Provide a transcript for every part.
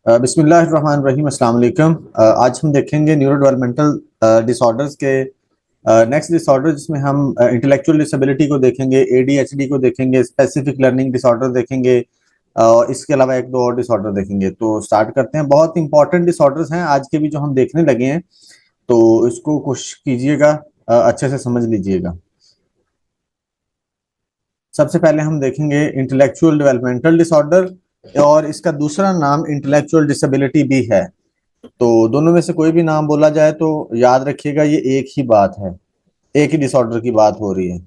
बिस्मिल्लाहिर्रहमानिर्रहीम अस्सलाम वालेकुम। आज हम देखेंगे न्यूरो डेवलपमेंटल डिसऑर्डर्स के नेक्स्ट डिसऑर्डर जिसमें हम इंटेलेक्चुअल डिसेबिलिटी को देखेंगे, एडीएचडी को देखेंगे, स्पेसिफिक लर्निंग डिसऑर्डर देखेंगे और इसके अलावा एक दो और डिसऑर्डर देखेंगे। तो स्टार्ट करते हैं। बहुत इंपॉर्टेंट डिसऑर्डर्स हैं आज के भी जो हम देखने लगे हैं, तो इसको कोशिश कीजिएगा अच्छे से समझ लीजिएगा। सबसे पहले हम देखेंगे इंटेलेक्चुअल डेवलपमेंटल डिसऑर्डर और इसका दूसरा नाम इंटेलेक्चुअल डिसेबिलिटी भी है। तो दोनों में से कोई भी नाम बोला जाए तो याद रखिएगा ये एक ही बात है, एक ही डिसऑर्डर की बात हो रही है।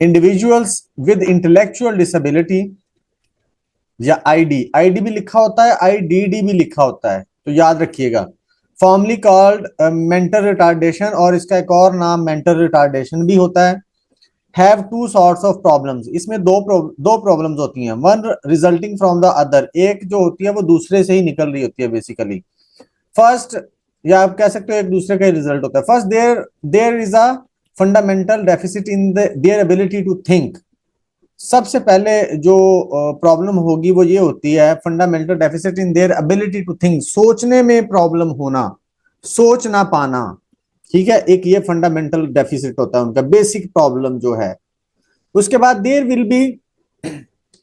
इंडिविजुअल्स विद इंटेलेक्चुअल डिसेबिलिटी या आईडी भी लिखा होता है, आईडीडी भी लिखा होता है, तो याद रखिएगा। फॉर्मली कॉल्ड मेंटल रिटार्डेशन, और इसका एक और नाम मेंटल रिटार्डेशन भी होता है। Have two sorts of problems, इसमें दो प्रॉब्लम्स होती हैं, one resulting from the other, एक जो होती है वो दूसरे से ही निकल रही होती है बेसिकली। फर्स्ट, या आप कह सकते हो एक दूसरे का ही रिजल्ट होता है। First, there is a fundamental deficit in their ability to think. सबसे पहले जो प्रॉब्लम होगी वो ये होती है fundamental deficit in their ability to think, सोचने में प्रॉब्लम होना, सोच ना पाना। ठीक है, एक ये फंडामेंटल डेफिसिट होता है उनका, बेसिक प्रॉब्लम जो है। उसके बाद there will be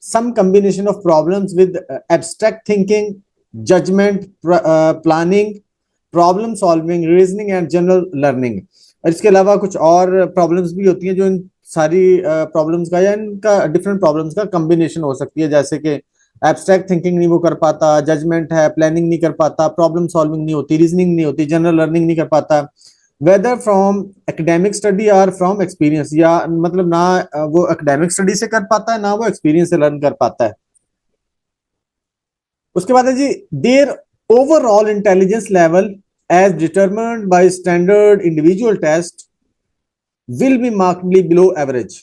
some combination of problems with abstract thinking, judgment, planning, problem solving, reasoning and general learning. और इसके अलावा कुछ और प्रॉब्लम्स भी होती हैं जो इन सारी प्रॉब्लम्स का या इनका डिफरेंट प्रॉब्लम्स का कॉम्बिनेशन हो सकती है, जैसे कि एब्स्ट्रैक्ट थिंकिंग नहीं वो कर पाता, जजमेंट है, प्लानिंग नहीं कर पाता, प्रॉब्लम सॉल्विंग नहीं होती, रीजनिंग नहीं होती, जनरल लर्निंग नहीं कर पाता, वेदर फ्रॉम एकेडमिक स्टडी और फ्रॉम एक्सपीरियंस, या मतलब ना वो एकेडमिक स्टडी से कर पाता है ना वो एक्सपीरियंस से लर्न कर पाता है। उसके बाद है G their overall intelligence level as determined by standard individual test will be markedly below average.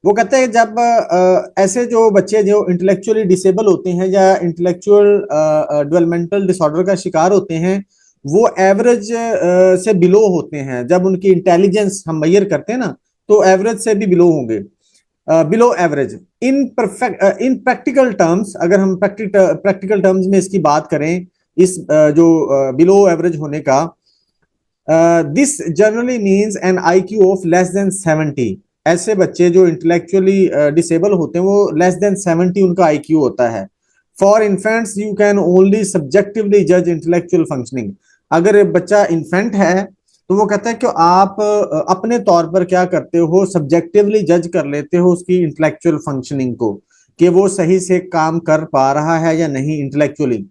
वो कहते हैं जब ऐसे जो बच्चे जो इंटेलेक्चुअली डिसेबल होते हैं या इंटेलेक्चुअल डेवलपमेंटल डिसऑर्डर का शिकार होते हैं, वो एवरेज से बिलो होते हैं। जब उनकी इंटेलिजेंस हम मेजर करते हैं ना, तो एवरेज से भी बिलो होंगे, बिलो एवरेज। इन प्रैक्टिकल टर्म्स, अगर हम प्रैक्टिकल टर्म्स में इसकी बात करें, इस जो बिलो एवरेज होने का, this generally means an IQ of less than 70। ऐसे बच्चे जो इंटेलेक्चुअली डिसेबल होते हैं वो लेस देन 70 उनका IQ होता है। For infants you can only subjectively जज इंटेलेक्चुअल फंक्शनिंग। अगर बच्चा इन्फेंट है तो वो कहता है कि आप अपने तौर पर क्या करते हो, सब्जेक्टिवली जज कर लेते हो उसकी इंटेलेक्चुअल फंक्शनिंग को, कि वो सही से काम कर पा रहा है या नहीं intellectually.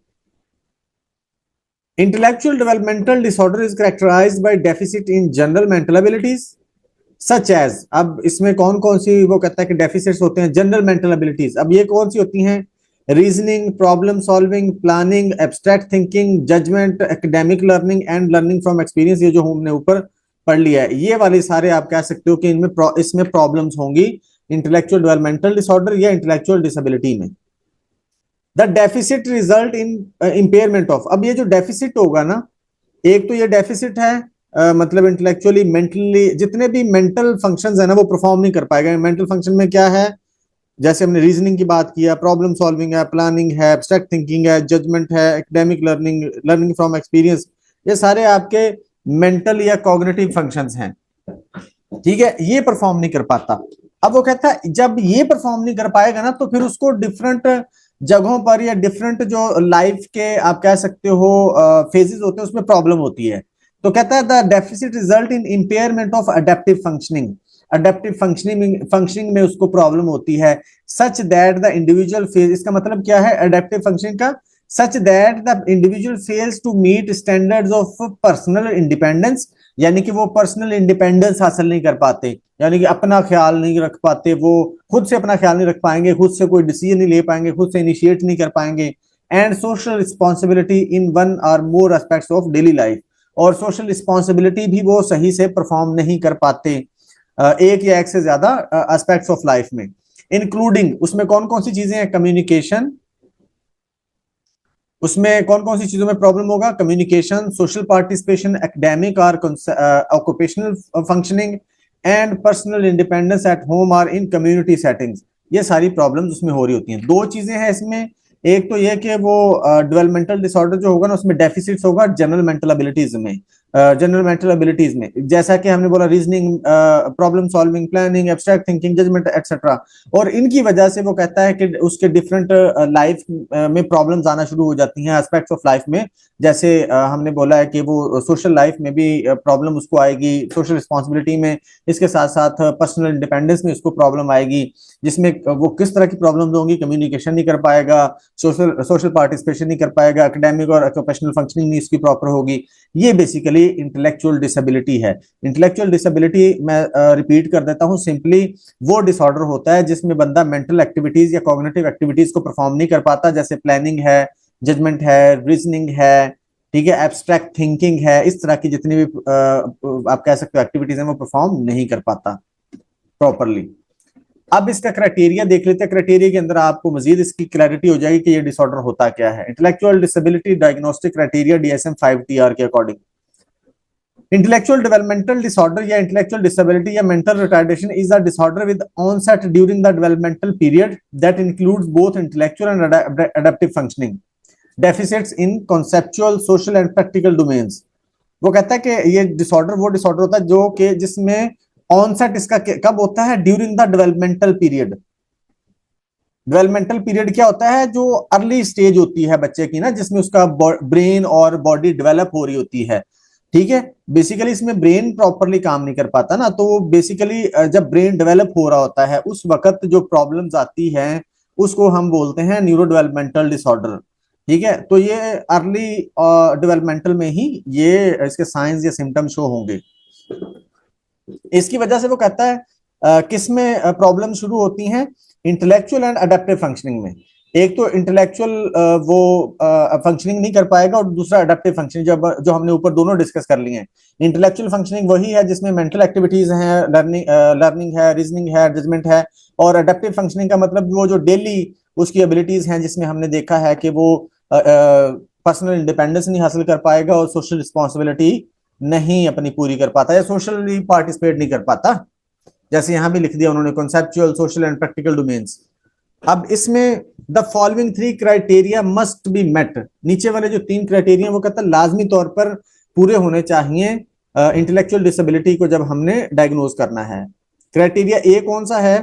Intellectual developmental disorder is characterized by deficit in general mental abilities such as, अब इसमें कौन कौन सी वो कहता है कि डेफिसिट्स होते हैं जनरल मेंटल एबिलिटीज। अब ये कौन सी होती हैं? Reasoning, problem solving, planning, abstract thinking, judgment, academic learning and learning from experience. ये जो हमने ऊपर पढ़ लिया है, ये वाले सारे आप कह सकते हो कि इनमें इसमें प्रॉब्लम्स होंगी इंटेलेक्चुअल डेवलपमेंटल डिसऑर्डर या इंटेलेक्चुअल डिसेबिलिटी में। The deficit result in impairment of, अब ये जो डेफिसिट होगा ना, एक तो ये डेफिसिट है मतलब इंटेलेक्चुअली मेंटली जितने भी मेंटल फंक्शंस है ना वो परफॉर्म नहीं कर पाएगा। मेंटल फंक्शन में क्या है, जैसे हमने रीजनिंग की बात किया, प्रॉब्लम सॉल्विंग है, प्लानिंग है, एब्स्ट्रैक्ट थिंकिंग है, जजमेंट है, academic learning, learning from experience, ये सारे आपके मेंटल या कॉग्निटिव फंक्शंस हैं। ठीक है, ये परफॉर्म नहीं कर पाता। अब वो कहता है जब ये परफॉर्म नहीं कर पाएगा ना, तो फिर उसको डिफरेंट जगहों पर या डिफरेंट जो लाइफ के आप कह सकते हो फेजेस होते हैं उसमें प्रॉब्लम होती है। तो कहता है the deficit result in impairment of adaptive functioning. Adaptive functioning में उसको प्रॉब्लम होती है, such that the individual fails, इसका मतलब क्या है अडेप्टिव फंक्शनिंग का, such that the individual fails to meet standards of personal independence, यानी कि वो पर्सनल इंडिपेंडेंस हासिल नहीं कर पाते, यानी कि अपना ख्याल नहीं रख पाते, वो खुद से अपना ख्याल नहीं रख पाएंगे, खुद से कोई डिसीजन नहीं ले पाएंगे, खुद से इनिशिएट नहीं कर पाएंगे। And social responsibility in one और मोर एस्पेक्ट्स ऑफ डेली लाइफ, और सोशल रिस्पॉन्सिबिलिटी भी वो सही से परफॉर्म नहीं कर पाते एक या एक से ज्यादा एस्पेक्ट्स ऑफ लाइफ में। इंक्लूडिंग, उसमें कौन कौन सी चीजें हैं? कम्युनिकेशन, उसमें कौन कौन सी चीजों में प्रॉब्लम होगा? कम्युनिकेशन, सोशल पार्टिसिपेशन, एकेडमिक और occupational functioning and personal independence at home और इन कम्युनिटी सेटिंग्स। ये सारी प्रॉब्लम्स उसमें हो रही होती हैं। दो चीजें हैं इसमें, एक तो ये कि वो डेवलपमेंटल डिसऑर्डर जो होगा ना उसमें डेफिसिट्स होगा जनरल मेंटल एबिलिटीज में, जनरल मेंटल एबिलिटीज में, जैसा कि हमने बोला reasoning, problem solving, planning, abstract thinking, judgment etcetera. और इनकी वजह से वो कहता है कि उसके डिफरेंट लाइफ में प्रॉब्लम्स आना शुरू हो जाती हैं एस्पेक्ट्स ऑफ लाइफ में। जैसे हमने बोला है कि वो सोशल लाइफ में भी प्रॉब्लम उसको आएगी, सोशल रिस्पॉन्सिबिलिटी में, इसके साथ साथ पर्सनल इंडिपेंडेंस में उसको प्रॉब्लम आएगी, जिसमें वो किस तरह की प्रॉब्लम्स होंगी, कम्युनिकेशन नहीं कर पाएगा, सोशल सोशल पार्टिसिपेशन नहीं कर पाएगा, एकेडमिक और ऑक्यूपेशनल फंक्शनिंग नहीं इसकी प्रॉपर होगी। ये बेसिकली इंटेलेक्चुअल डिसेबिलिटी है। इंटेलेक्चुअल डिसेबिलिटी मैं रिपीट कर देता हूं, सिंपली वो डिसऑर्डर होता है जिसमें बंदा मेंटल एक्टिविटीज या कॉग्निटिव एक्टिविटीज को परफॉर्म नहीं कर पाता, जैसे प्लानिंग है, जजमेंट है, रीजनिंग है, ठीक है, एब्स्ट्रैक्ट थिंकिंग है, इस तरह की जितनी भी आप कह सकते हो एक्टिविटीज है वो परफॉर्म नहीं कर पाता प्रॉपरली। अब इसका क्राइटेरिया देख लेते हैं, क्राइटेरिया के अंदर आपको मजीद इसकी क्लैरिटी हो जाएगी कि ये डिसऑर्डर होता क्या है। Intellectual disability diagnostic criteria DSM 5 के अकॉर्डिंग, इंटेलेक्चुअल डेवलपमेंटल डिसऑर्डर या इंटेलेक्चुअल डिसेबिलिटी या mental retardation is a disorder with onset during the developmental period that includes both intellectual and adaptive functioning, deficits in conceptual, social and practical domains. वो कहता है कि ये disorder वो disorder होता है जो कि जिसमें ऑनसेट इसका कब होता है, during the developmental period. Developmental period क्या होता है, जो अर्ली स्टेज होती है बच्चे की ना, जिसमें उसका ब्रेन और बॉडी डेवलप हो रही होती है, ठीक है। बेसिकली इसमें ब्रेन प्रॉपरली काम नहीं कर पाता ना, तो बेसिकली जब ब्रेन डेवलप हो रहा होता है उस वक्त जो प्रॉब्लम्स आती हैं उसको हम बोलते हैं न्यूरो डेवलपमेंटल डिसऑर्डर, ठीक है। तो ये अर्ली डेवलपमेंटल में ही ये इसके साइंस या सिम्टम शो होंगे। इसकी वजह से वो कहता है किस में प्रॉब्लम शुरू होती हैं, इंटेलेक्चुअल एंड अडेप्टिव फंक्शनिंग में। एक तो इंटेलेक्चुअल वो फंक्शनिंग नहीं कर पाएगा, और दूसरा अडेप्टिव फंक्शनिंग, जब जो हमने ऊपर दोनों डिस्कस कर लिए हैं। इंटेलेक्चुअल फंक्शनिंग वही है जिसमें मेंटल एक्टिविटीज हैं, लर्निंग है, रीजनिंग है, जजमेंट है। और अडेप्टिव फंक्शनिंग का मतलब वो जो डेली उसकी एबिलिटीज हैं, जिसमें हमने देखा है कि वो पर्सनल इंडिपेंडेंस नहीं हासिल कर पाएगा और सोशल रिस्पॉन्सिबिलिटी नहीं अपनी पूरी कर पाता या सोशली पार्टिसिपेट नहीं कर पाता, जैसे यहां भी लिख दिया उन्होंने, conceptual, social and practical domains. अब इसमें the following 3 criteria must be met, नीचे वाले जो 3 क्राइटेरिया वो कहता है लाजमी तौर पर पूरे होने चाहिए इंटेलेक्चुअल डिसेबिलिटी को जब हमने डायग्नोज करना है। क्राइटेरिया ए कौन सा है,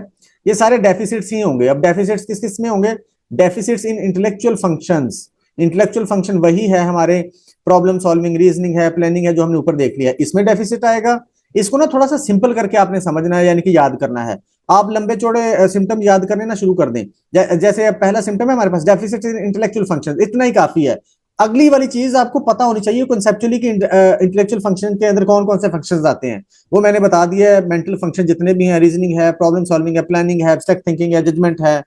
ये सारे डेफिसिट्स ही होंगे। अब डेफिसिट्स किस किस में होंगे, डेफिसिट्स इन इंटेलेक्चुअल फंक्शंस। इंटेलेक्चुअल फंक्शन वही है हमारे प्रॉब्लम सॉल्विंग, रीजनिंग है, प्लानिंग है, जो हमने ऊपर देख लिया, इसमें डेफिसिट आएगा। इसको ना थोड़ा सा सिंपल करके आपने समझना है, यानी कि याद करना है। आप लंबे चौड़े सिम्टम याद करने ना शुरू कर दें, जैसे पहला सिम्टम है हमारे पास डेफिसिट इन इंटेलेक्चुअल फंक्शन, इतना ही काफी है। अगली वाली चीज आपको पता होनी चाहिए कॉन्सेप्चुअली कि इंटेलेक्चुअल फंक्शन के अंदर कौन कौन से फंक्शंस आते हैं। वो मैंने बता दिया है, मेंटल फंक्शन जितने भी हैं, रीजनिंग है, प्रॉब्लम सॉल्विंग है, प्लानिंग है, एब्स्ट्रैक्ट थिंकिंग है, जजमेंट है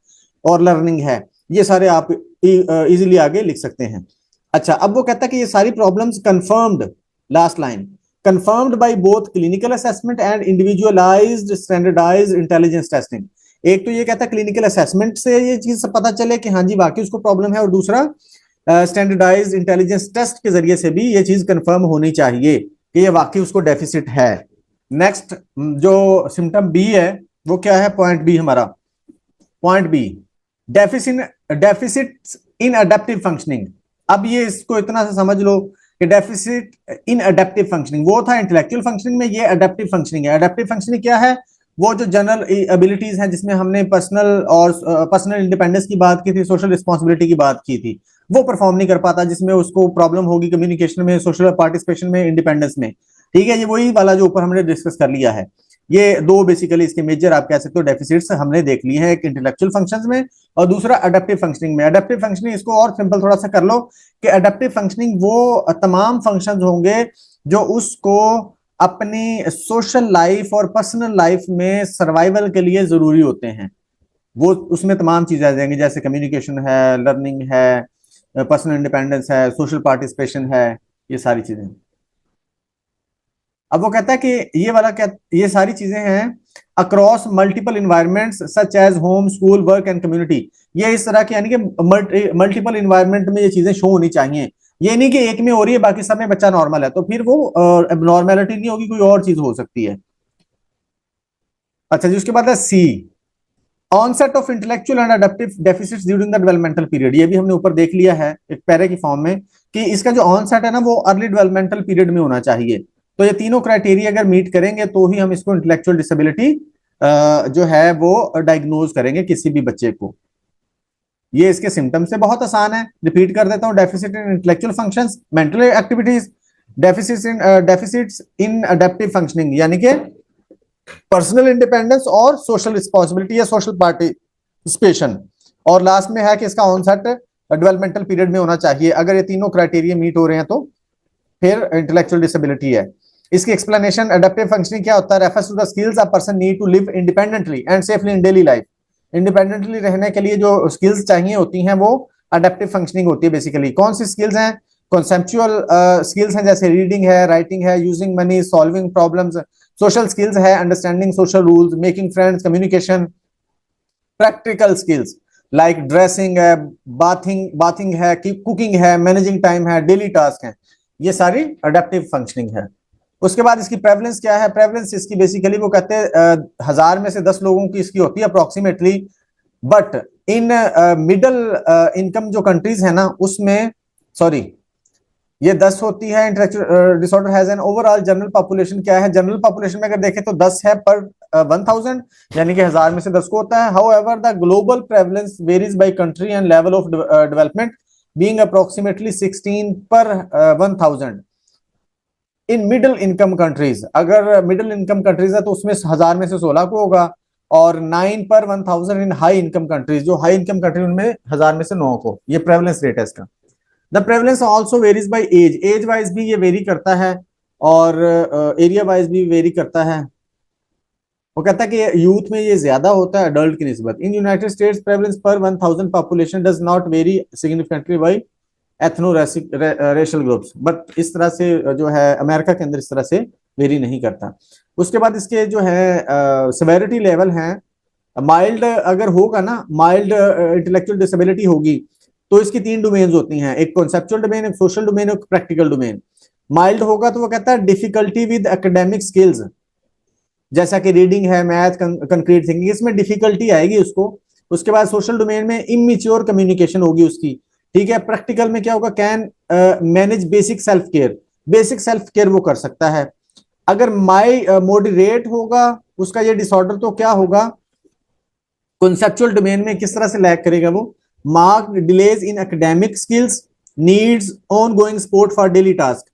और लर्निंग है, ये सारे आप इजीली आगे लिख सकते हैं। अच्छा, अब वो कहता है कि ये सारी problems confirmed, last line, confirmed by both clinical assessment and individualized standardized intelligence testing। एक तो ये कहता है क्लिनिकल असेसमेंट से ये चीज पता चले कि हाँ जी वाकई उसको प्रॉब्लम है, और दूसरा स्टैंडर्डाइज्ड इंटेलिजेंस टेस्ट के जरिए से भी ये चीज कंफर्म होनी चाहिए कि ये वाकई उसको डेफिसिट है। नेक्स्ट जो सिम्टम बी है वो क्या है, पॉइंट बी हमारा, point B, deficit in adaptive functioning. अब ये इसको इतना सा समझ लो कि डेफिसिट इन अडेप्टिव फंक्शनिंग वो था इंटेलेक्चुअल फंक्शनिंग में, ये अडेप्टिव फंक्शनिंग है। अडेप्टिव फंक्शनिंग क्या है, वो जो जनरल एबिलिटीज हैं जिसमें हमने पर्सनल और पर्सनल इंडिपेंडेंस की बात की थी, सोशल रिस्पॉन्सिबिलिटी की बात की थी, वो परफॉर्म नहीं कर पाता, जिसमें उसको प्रॉब्लम होगी कम्युनिकेशन में, सोशल पार्टिसिपेशन में, इंडिपेंडेंस में, ठीक है। ये वही वाला जो ऊपर हमने डिस्कस कर लिया है। ये दो बेसिकली इसके मेजर आप कह सकते हो डेफिसिट्स हमने देख लिए हैं, एक इंटेलेक्चुअल फंक्शंस में और दूसरा अडेप्टिव फंक्शनिंग में। अडेप्टिव फंक्शनिंग इसको और सिंपल थोड़ा सा कर लो कि अडेप्टिव फंक्शनिंग वो तमाम फंक्शंस होंगे जो उसको अपनी सोशल लाइफ और पर्सनल लाइफ में सर्वाइवल के लिए जरूरी होते हैं। वो उसमें तमाम चीजें आ जाएंगी, जैसे कम्युनिकेशन है, लर्निंग है, पर्सनल इंडिपेंडेंस है, सोशल पार्टिसिपेशन है, ये सारी चीजें। अब वो कहता है कि ये वाला क्या, ये सारी चीजें हैं across multiple environments such age home, school, work and community. ये इस तरह की यानी कि मल्टीपल इन्वायरमेंट में ये चीजें शो होनी चाहिए। ये नहीं कि एक में हो रही है बाकी सब में बच्चा नॉर्मल है, तो फिर वो नॉर्मेलिटी नहीं होगी, कोई और चीज हो सकती है। अच्छा जी, उसके बाद है C, onset of intellectual and adaptive deficits during the developmental period, ये भी हमने ऊपर देख लिया है एक पैरे की फॉर्म में कि इसका जो ऑनसेट है ना वो अर्ली डेवलपमेंटल पीरियड में होना चाहिए। तो ये तीनों क्राइटेरिया अगर मीट करेंगे तो ही हम इसको इंटेलेक्चुअल डिसेबिलिटी जो है वो डायग्नोज करेंगे किसी भी बच्चे को। ये इसके सिम्टम्स से बहुत आसान है, रिपीट कर देता हूं। Deficit in intellectual functions, mental activities, deficits in adaptive functioning यानी कि पर्सनल इंडिपेंडेंस और सोशल रिस्पॉन्सिबिलिटी या सोशल पार्टिसिपेशन, और लास्ट में है कि इसका ऑनसेट डेवलपमेंटल पीरियड में होना चाहिए। अगर ये तीनों क्राइटेरिया मीट हो रहे हैं तो फिर इंटेलेक्चुअल डिसेबिलिटी है। इसकी एक्सप्लेनेशन, अडेप्टिव फंक्शनिंग क्या होता है? Refers to the skills a person need to live independently and safely in daily life. Independently रहने के लिए जो स्किल्स चाहिए होती हैं वो अडेप्टिव फंक्शनिंग होती है बेसिकली। कौन सी स्किल्स हैं? कॉन्सेप्चुअल स्किल्स हैं जैसे रीडिंग है, राइटिंग है, using money, solving problems. Social skills है understanding social rules, making friends, communication. Practical skills like dressing है, बाथिंग है, कुकिंग है, मैनेजिंग टाइम है, डेली टास्क है, ये सारी अडेप्टिव फंक्शनिंग है। उसके बाद इसकी प्रेवलेंस क्या है? प्रेवलेंस इसकी बेसिकली वो कहते हैं 1000 में से 10 लोगों की इसकी होती है approximately, but in middle income जो कंट्रीज है ना उसमें, सॉरी, ये 10 होती है। Intellectual disorder has an overall general population क्या है? जनरल पॉपुलेशन में अगर देखें तो 10 है पर 1000, यानी कि 1000 में से 10 को होता है। However the global prevalence varies by country and level of development, being approximately 16 पर 1000 इन मिडिल इनकम कंट्रीज। अगर मिडिल इनकम कंट्रीज है तो उसमें 1000 में से 16 को होगा, और 9 पर 1000 इन हाई इनकम कंट्रीज, जो हाई इनकम कंट्री उनमें 1000 में से 9 को। ये प्रेवलेंस रेट है इसका। The prevalence also varies by age, age wise भी ये वेरी करता है और एरिया वाइज भी वेरी करता है। वो कहता है कि यूथ में ये ज्यादा होता है अडल्ट की निस्बत। इन यूनाइटेड स्टेट्स प्रेवलेंस पर 1000 population does not very significantly by ethno racial groups, but इस तरह से जो है अमेरिका के अंदर इस तरह से वेरी नहीं करता। उसके बाद इसके जो है सिवेरिटी लेवल है, माइल्ड अगर होगा ना, माइल्ड इंटेलेक्चुअल डिसेबिलिटी होगी तो इसकी 3 डोमेन्स होती हैं, एक कॉन्सेप्चुअल डोमेन, एक सोशल डोमेन, एक प्रैक्टिकल डोमेन। माइल्ड होगा तो वो कहता है डिफिकल्टी विद एकेडमिक स्किल्स, जैसा कि रीडिंग है, मैथ, कंक्रीट थिंकिंग, इसमें डिफिकल्टी आएगी उसको। उसके बाद सोशल डोमेन में इमेच्योर कम्युनिकेशन होगी उसकी, ठीक है। प्रैक्टिकल में क्या होगा? Can manage basic self care, basic self care वो कर सकता है। अगर माई मॉडरेट होगा उसका ये डिसऑर्डर तो क्या होगा? कॉन्सेप्चुअल डोमेन में किस तरह से लैग करेगा वो? Mark delays in academic skills, needs on going support for daily task,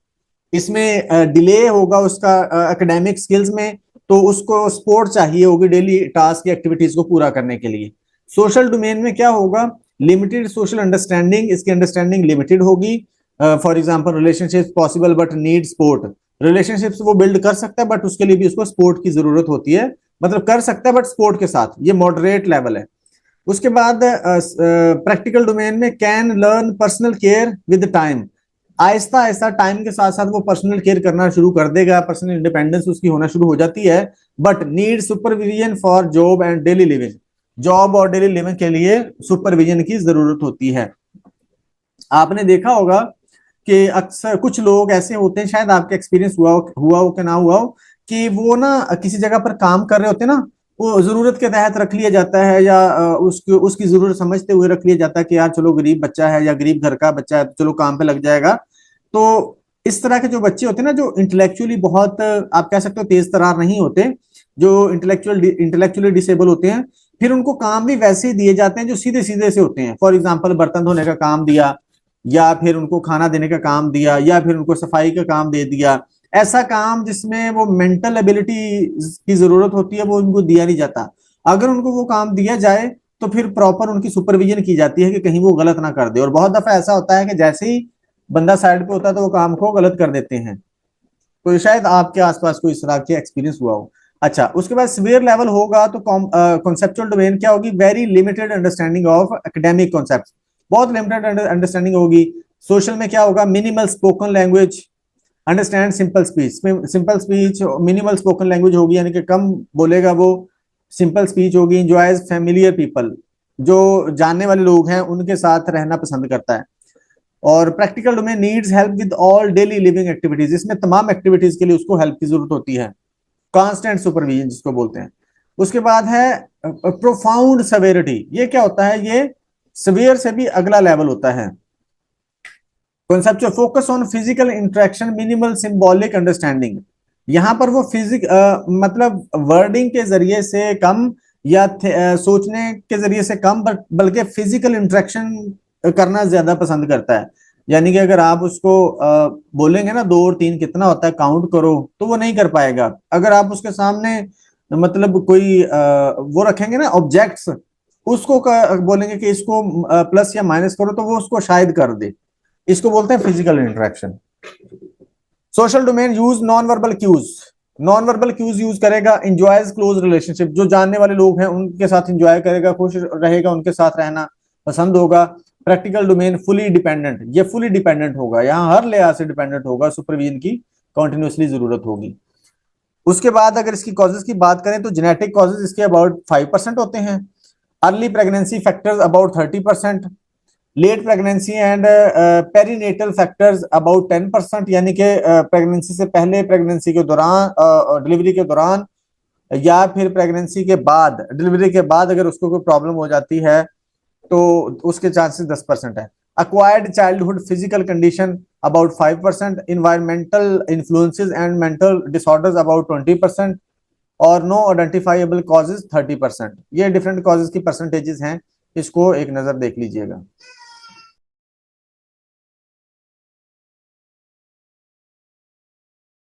इसमें डिले होगा उसका एकेडमिक स्किल्स में, तो उसको सपोर्ट चाहिए होगी डेली टास्क की एक्टिविटीज को पूरा करने के लिए। सोशल डोमेन में क्या होगा? लिमिटेड सोशल अंडरस्टैंडिंग, इसकी अंडरस्टैंडिंग लिमिटेड होगी। For example relationships possible but need support, relationships वो बिल्ड कर सकता है बट उसके लिए भी उसको सपोर्ट की जरूरत होती है, मतलब कर सकता है बट सपोर्ट के साथ, ये मॉडरेट लेवल है। उसके बाद प्रैक्टिकल डोमेन में can learn personal care with time, Aahista Aahista time के साथ साथ वो पर्सनल केयर करना शुरू कर देगा, पर्सनल इंडिपेंडेंस उसकी होना शुरू हो जाती है, but need supervision for job and daily living, job और डेली लिविंग के लिए सुपरविजन की जरूरत होती है। आपने देखा होगा कि अक्सर कुछ लोग ऐसे होते हैं, शायद आपका एक्सपीरियंस हुआ हो कि ना हुआ हो, कि वो ना किसी जगह पर काम कर रहे होते हैं ना, वो जरूरत के तहत रख लिया जाता है या उसकी जरूरत समझते हुए रख लिया जाता है कि यार चलो गरीब बच्चा है या गरीब घर का बच्चा है तो चलो काम पे लग जाएगा। तो इस तरह के जो बच्चे होते हैं ना, जो इंटेलेक्चुअली बहुत आप कह सकते हो तेज तरार नहीं होते, जो इंटेलेक्चुअली डिसेबल होते हैं, फिर उनको काम भी वैसे ही दिए जाते हैं जो सीधे सीधे से होते हैं। फॉर एग्जाम्पल बर्तन धोने का काम दिया, या फिर उनको खाना देने का काम दिया, या फिर उनको सफाई का काम दे दिया। ऐसा काम जिसमें वो मेंटल एबिलिटी की जरूरत होती है वो उनको दिया नहीं जाता। अगर उनको वो काम दिया जाए तो फिर प्रॉपर उनकी सुपरविजन की जाती है कि कहीं वो गलत ना कर दे। और बहुत दफा ऐसा होता है कि जैसे ही बंदा साइड पे होता है तो वो काम को गलत कर देते हैं। तो शायद आपके आसपास कोई इस तरह के एक्सपीरियंस हुआ हो। अच्छा, उसके बाद सीवियर लेवल होगा तो कॉन्सेप्चुअल डोमेन क्या होगी? Very limited understanding of academic concept, बहुत लिमिटेड अंडरस्टैंडिंग होगी। सोशल में क्या होगा? Minimal spoken language, understand simple speech, simple speech minimal spoken language होगी, यानी कि कम बोलेगा वो, सिंपल स्पीच होगी। एंजॉयज फैमिलियर पीपल, जो जानने वाले लोग हैं उनके साथ रहना पसंद करता है। और practical domain needs help with all daily living activities, इसमें तमाम एक्टिविटीज के लिए उसको हेल्प की जरूरत होती है, कांस्टेंट सुपरविजन जिसको बोलते हैं। उसके बाद है प्रोफाउंड सेवेरिटी। ये क्या होता है? ये सिवियर से भी अगला लेवल होता है। Conceptual focus on physical interaction, minimal symbolic understanding. यहां पर वो मतलब वर्डिंग के जरिए से कम या सोचने के जरिए से कम, बल्कि फिजिकल इंटरेक्शन करना ज्यादा पसंद करता है। यानी कि अगर आप उसको बोलेंगे ना 2 और 3 कितना होता है, काउंट करो, तो वो नहीं कर पाएगा। अगर आप उसके सामने मतलब कोई वो रखेंगे ना ऑब्जेक्ट्स, उसको बोलेंगे कि इसको प्लस या माइनस करो, तो वो उसको शायद कर दे। इसको बोलते हैं physical interaction. Social domain use non verbal cues. Non verbal cues use करेगा। इंजॉयज क्लोज रिलेशनशिप, जो जानने वाले लोग हैं उनके साथ इंजॉय करेगा, खुश रहेगा, उनके साथ रहना पसंद होगा। प्रैक्टिकल डोमेन फुली डिपेंडेंट, ये फुली डिपेंडेंट होगा, यहाँ हर लिहाज से डिपेंडेंट होगा, सुपरविजन की कंटिन्यूसली जरूरत होगी। उसके बाद अगर इसकी कॉजेज की बात करें तो जेनेटिक कॉजेज इसके अबाउट 5% होते हैं। Early pregnancy factors about 30%। Late pregnancy and perinatal factors about 10%, यानी कि प्रेगनेंसी से पहले, प्रेगनेंसी के दौरान, डिलीवरी के दौरान, या फिर प्रेगनेंसी के बाद, डिलीवरी के बाद अगर उसको कोई प्रॉब्लम हो जाती है तो उसके चांसेस 10% है। Acquired childhood physical condition about 5%। Environmental influences and mental disorders about 20%। और नो आइडेंटिफाइबल कॉजेज 30%। ये डिफरेंट कॉजेज की परसेंटेजेस हैं, इसको एक नजर देख लीजिएगा।